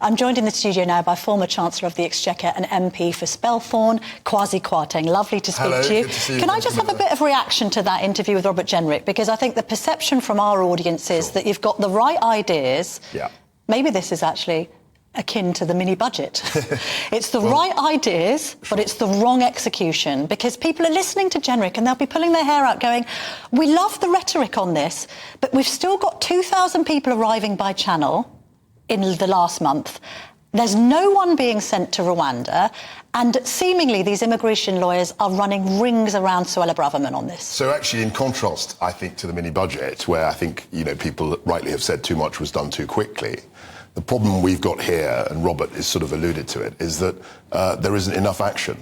I'm joined in the studio now by former Chancellor of the Exchequer and MP for Spelthorne, Kwasi Kwarteng. Lovely to speak to you. Good to see you. Can I just have a bit of reaction to that interview with Robert Jenrick? Because I think the perception from our audience is that you've got the right ideas. Yeah. Maybe this is actually akin to the mini-budget. It's the right ideas, but it's the wrong execution, because people are listening to Jenrick and they'll be pulling their hair out going, we love the rhetoric on this, but we've still got 2,000 people arriving by Channel in the last month. There's no one being sent to Rwanda, and seemingly these immigration lawyers are running rings around Suella Braverman on this. So actually, in contrast, I think, to the mini-budget, where I think, people rightly have said too much was done too quickly, the problem we've got here, and Robert has sort of alluded to it, is that there isn't enough action.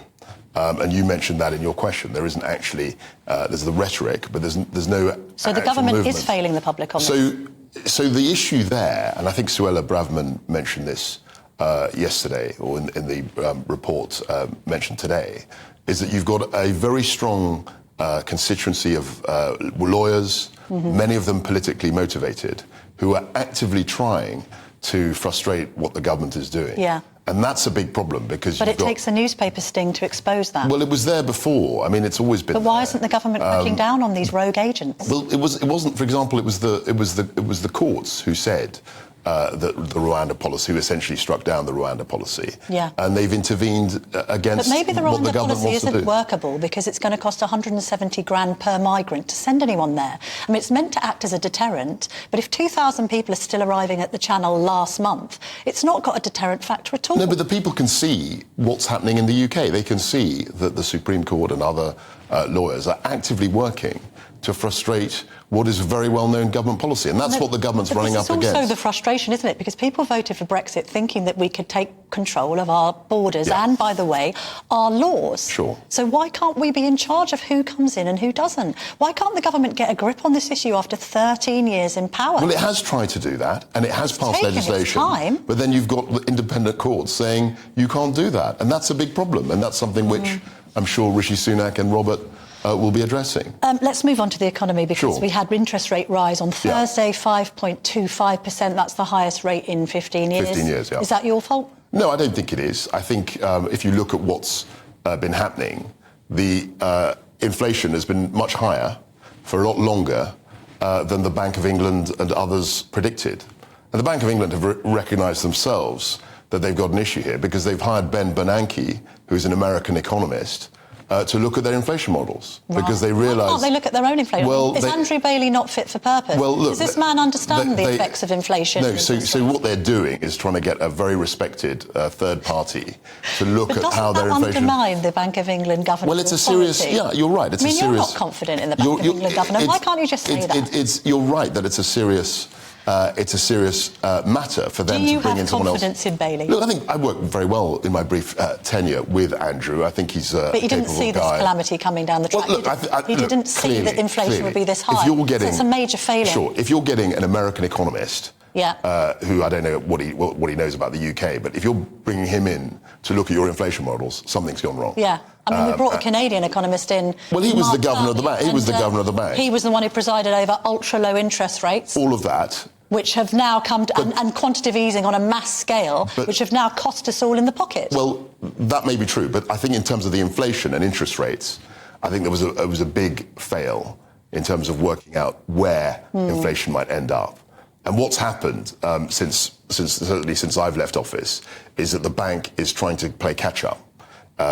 And you mentioned that in your question. There isn't actually, there's the rhetoric, but there's no So the government movement. is failing the public on this? So the issue there, and I think Suella Braverman mentioned this yesterday, or in the report mentioned today, is that you've got a very strong constituency of lawyers, many of them politically motivated, who are actively trying to frustrate what the government is doing. Yeah. And that's a big problem, because But it takes a newspaper sting to expose that. Well, it was there before. I mean, it's always been But why there. isn't the government cracking down on these rogue agents? Well, it wasn't. For example, it was the courts who said that the Rwanda policy, who essentially struck down the Rwanda policy. Yeah. And they've intervened against. But maybe the what the Rwanda government policy wants to isn't do. workable, because it's going to cost 170 grand per migrant to send anyone there. I mean, it's meant to act as a deterrent, but if 2,000 people are still arriving at the Channel last month, it's not got a deterrent factor at all. No, but the people can see what's happening in the UK. They can see that the Supreme Court and other lawyers are actively working to frustrate what is a very well-known government policy, and that's what the government's running up against. It's also the frustration, isn't it? Because people voted for Brexit thinking that we could take control of our borders and, by the way, our laws. Sure. So why can't we be in charge of who comes in and who doesn't? Why can't the government get a grip on this issue after 13 years in power? Well, it has tried to do that, and it has passed legislation. But then you've got the independent courts saying you can't do that, and that's a big problem, and that's something which I'm sure Rishi Sunak and Robert will be addressing. Let's move on to the economy, because we had interest rate rise on Thursday, 5.25%. That's the highest rate in 15 years. 15 years, yeah. Is that your fault? No, I don't think it is. I think if you look at what's been happening, the inflation has been much higher for a lot longer than the Bank of England and others predicted. And the Bank of England have recognised themselves that they've got an issue here, because they've hired Ben Bernanke, who's an American economist, to look at their inflation models, because they realise... Why can't they look at their own inflation? Well, is Andrew Bailey not fit for purpose? Well, look, does this man understand the effects of inflation? No, so what they're doing is trying to get a very respected third party to look at how their inflation... Doesn't that undermine the Bank of England governor? Well, it's a serious... Yeah, you're right. It's a serious... You're not confident in the Bank of England governor. Why can't you just say that? You're right that it's a serious... matter for them to bring in someone else. Do you have confidence in Bailey? Look, I think I worked very well in my brief tenure with Andrew. I think he's a But you didn't see this calamity coming down the track. Well, look, you didn't see that inflation would be this high. If you're getting, so it's a major failure. Sure. If you're getting an American economist, who I don't know what he knows about the UK, but if you're bringing him in to look at your inflation models, something's gone wrong. Yeah. I mean, we brought a Canadian economist in. Well, he was the governor of the bank. He was the governor of the bank. He was the one who presided over ultra-low interest rates. All of that. Which have now come to, and quantitative easing on a mass scale, which have now cost us all in the pocket. Well, that may be true, but I think in terms of the inflation and interest rates, I think there was a big fail in terms of working out where inflation might end up. And what's happened certainly since I've left office is that the bank is trying to play catch up.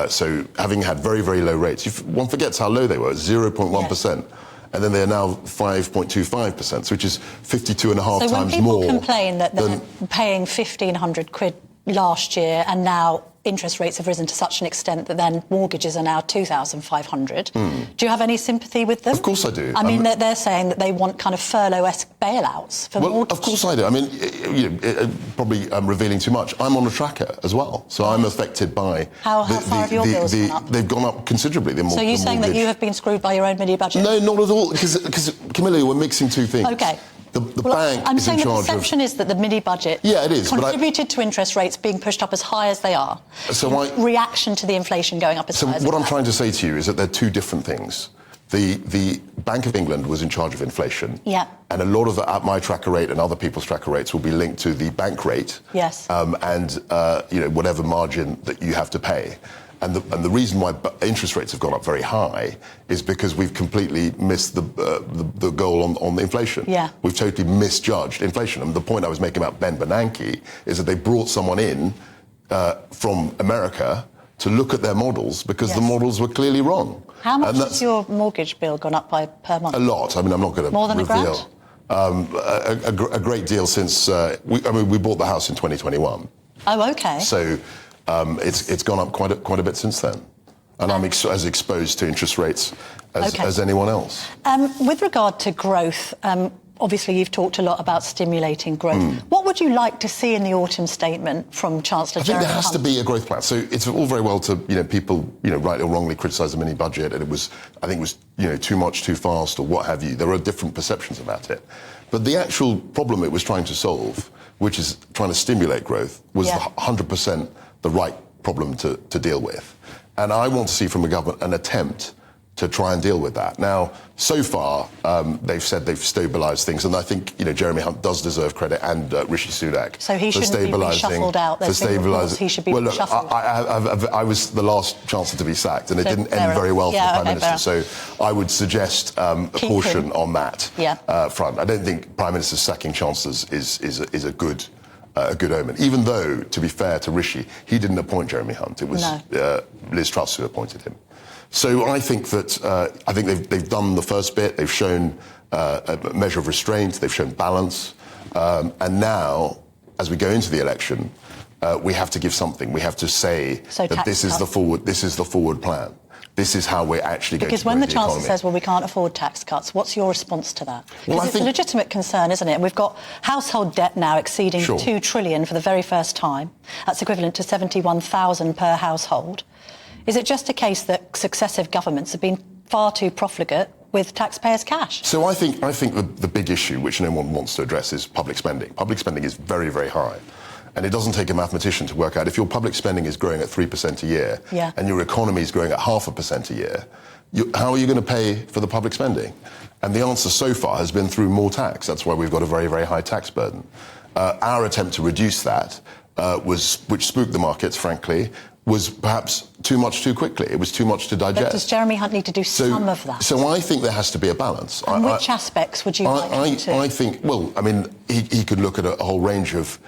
So having had very, very low rates, one forgets how low they were, 0.1%. And then they're now 5.25%, which is 52.5 times more. So when people complain that they're paying 1,500 quid last year and now interest rates have risen to such an extent that then mortgages are now 2,500, do you have any sympathy with them? Of course I do. I mean, they're saying that they want kind of furlough-esque bailouts for mortgages. Of course I do. I mean, probably I'm revealing too much. I'm on a tracker as well, so I'm affected by... How far have your bills gone up? They've gone up considerably. So you're saying that you have been screwed by your own mini-budget? No, not at all, because Camilla, we're mixing two things. OK. The bank I'm is saying in charge of... the perception is that the mini-budget contributed to interest rates being pushed up as high as they are. So reaction to the inflation going up as high as what I'm trying to say to you is that they're two different things. The Bank of England was in charge of inflation. Yeah. And a lot of my tracker rate and other people's tracker rates will be linked to the bank rate. Yes. And whatever margin that you have to pay. And the reason why interest rates have gone up very high is because we've completely missed the goal on the inflation. Yeah. We've totally misjudged inflation. And the point I was making about Ben Bernanke is that they brought someone in from America to look at their models because the models were clearly wrong. How much has your mortgage bill gone up by per month? A lot. I mean, I'm not going to More than reveal. A great deal since we bought the house in 2021. Oh, okay. So it's gone up quite a bit since then, and I'm as exposed to interest rates as anyone else. With regard to growth, obviously you've talked a lot about stimulating growth. What would you like to see in the autumn statement from Chancellor Jeremy Hunt? I think there has to be a growth plan. So it's all very well to people rightly or wrongly criticise the mini budget, and I think it was too much, too fast, or what have you. There are different perceptions about it, but the actual problem it was trying to solve, which is trying to stimulate growth, was 100% the right problem to deal with. And I want to see from the government an attempt to try and deal with that. Now, so far, they've said they've stabilised things, and I think Jeremy Hunt does deserve credit, and Rishi Sunak. So he shouldn't be reshuffled out. There's been reports he should be reshuffled. I was the last chancellor to be sacked, and it didn't end very well for the Prime Minister. So I would suggest a caution on that front. I don't think Prime Ministers sacking chancellors is a good omen. Even though, to be fair to Rishi, he didn't appoint Jeremy Hunt. It was Liz Truss who appointed him. So I think that they've done the first bit. They've shown a measure of restraint. They've shown balance. And now, as we go into the election, we have to give something. We have to say that this is the forward plan. This is how we're actually going to grow the economy. Because when the Chancellor says, well, we can't afford tax cuts, what's your response to that? Because it's a legitimate concern, isn't it? And we've got household debt now exceeding $2 trillion for the very first time. That's equivalent to $71,000 per household. Is it just a case that successive governments have been far too profligate with taxpayers' cash? So I think the big issue, which no one wants to address, is public spending. Public spending is very, very high. And it doesn't take a mathematician to work out if your public spending is growing at 3% a year and your economy is growing at 0.5% a year, how are you going to pay for the public spending? And the answer so far has been through more tax. That's why we've got a very, very high tax burden. Our attempt to reduce that, which spooked the markets, frankly, was perhaps too much too quickly. It was too much to digest. But does Jeremy Hunt need to do some of that? So I think there has to be a balance. And which aspects would you like him to? I think, well, I mean, he could look at a whole range of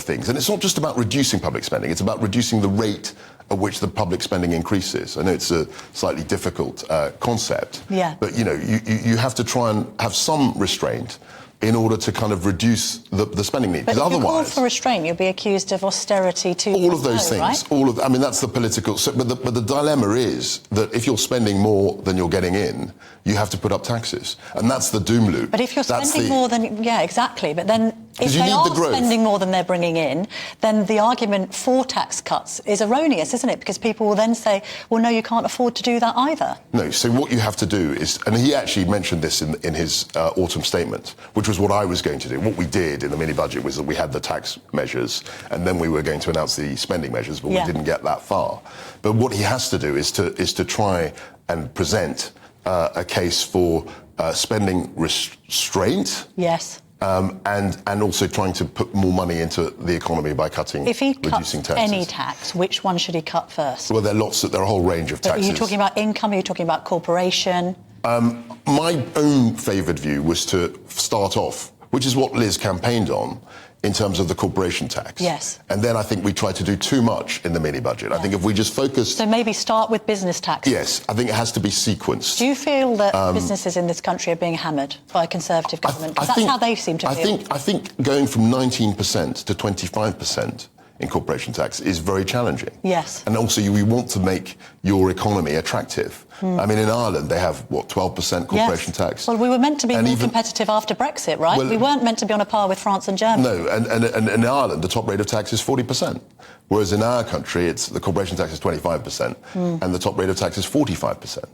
things. And it's not just about reducing public spending, it's about reducing the rate at which the public spending increases. I know it's a slightly difficult concept, but you have to try and have some restraint in order to kind of reduce the spending need. But if otherwise, you call for restraint, you'll be accused of austerity too. All of those things. Right? I mean, that's the political. But the dilemma is that if you're spending more than you're getting in, you have to put up taxes, and that's the doom loop. But if you're spending more than exactly. But then if they are spending more than they're bringing in, then the argument for tax cuts is erroneous, isn't it? Because people will then say, well, no, you can't afford to do that either. No. So what you have to do is, and he actually mentioned this in his autumn statement, which was what I was going to do. What we did in the mini budget was that we had the tax measures, and then we were going to announce the spending measures, but we didn't get that far. But what he has to do is to try and present a case for spending restraint. Yes. And also trying to put more money into the economy by reducing taxes. If he cuts any tax, which one should he cut first? Well, there are a whole range of taxes. Are you talking about income? Are you talking about corporation? My own favoured view was to start off, which is what Liz campaigned on, in terms of the corporation tax. Yes. And then I think we tried to do too much in the mini budget. Yes. I think if we just focused... So maybe start with business tax. Yes, I think it has to be sequenced. Do you feel that businesses in this country are being hammered by a Conservative government? Because that's how they seem to feel. I think going from 19% to 25% in corporation tax is very challenging. Yes. And also you want to make your economy attractive. I mean, in Ireland, they have, 12% corporation tax? Well, we were meant to be more competitive after Brexit, right? Well, we weren't meant to be on a par with France and Germany. No, and in Ireland, the top rate of tax is 40%. Whereas in our country, the corporation tax is 25%, and the top rate of tax is 45%.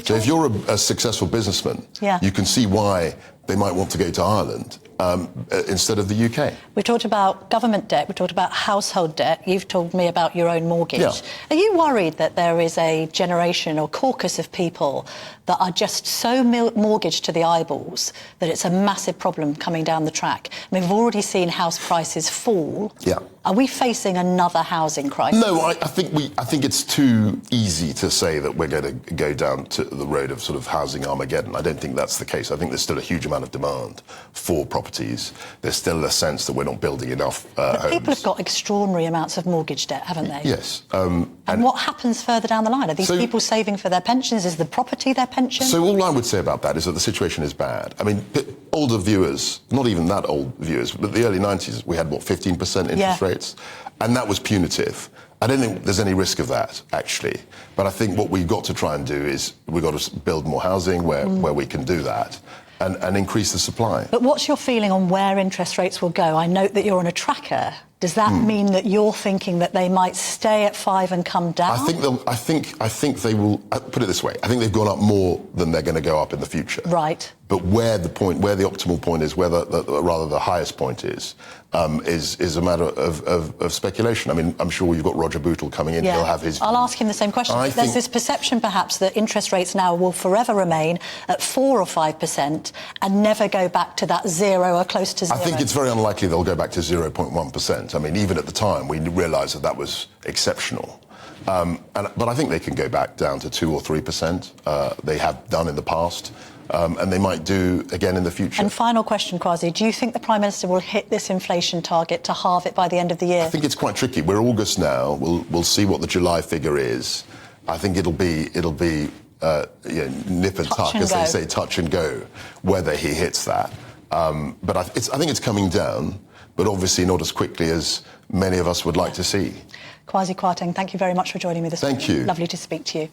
So if you're a successful businessman, you can see why they might want to go to Ireland instead of the UK. We talked about government debt, we talked about household debt. You've told me about your own mortgage. Yeah. Are you worried that there is a generation or caucus of people that are just so mortgaged to the eyeballs that it's a massive problem coming down the track? I mean, we've already seen house prices fall. Yeah. Are we facing another housing crisis? No, I think it's too easy to say that we're going to go down to the road of sort of housing Armageddon. I don't think that's the case. I think there's still a huge amount of demand for properties. There's still a sense that we're not building enough homes. People have got extraordinary amounts of mortgage debt, haven't they? Yes. And what happens further down the line? Are these people saving for their pensions? Is the property their pension? So all I would say about that is that the situation is bad. I mean, older viewers, not even that old viewers, but the early 90s, we had, 15% interest rates? And that was punitive. I don't think there's any risk of that, actually. But I think what we've got to try and do is we've got to build more housing where we can do that and increase the supply. But what's your feeling on where interest rates will go? I note that you're on a tracker. Does that mean that you're thinking that they might stay at 5 and come down? I think they will. Put it this way: I think they've gone up more than they're going to go up in the future. Right. But where the optimal point is, rather the highest point is a matter of speculation. I mean, I'm sure you've got Roger Bootle coming in. Yeah. He'll have his. I'll ask him the same question. There's this perception, perhaps, that interest rates now will forever remain at 4 or 5% and never go back to that 0 or close to 0. I think it's very unlikely they'll go back to 0.1%. I mean, even at the time, we realised that was exceptional. But I think they can go back down to 2 or 3%. They have done in the past, and they might do again in the future. And final question, Kwasi, do you think the Prime Minister will hit this inflation target to halve it by the end of the year? I think it's quite tricky. We're August now. We'll see what the July figure is. I think it'll be nip and tuck, as they say, touch and go, whether he hits that. But I think it's coming down, but obviously not as quickly as many of us would like to see. Kwasi Kwarteng, thank you very much for joining me this morning. Thank you. Lovely to speak to you.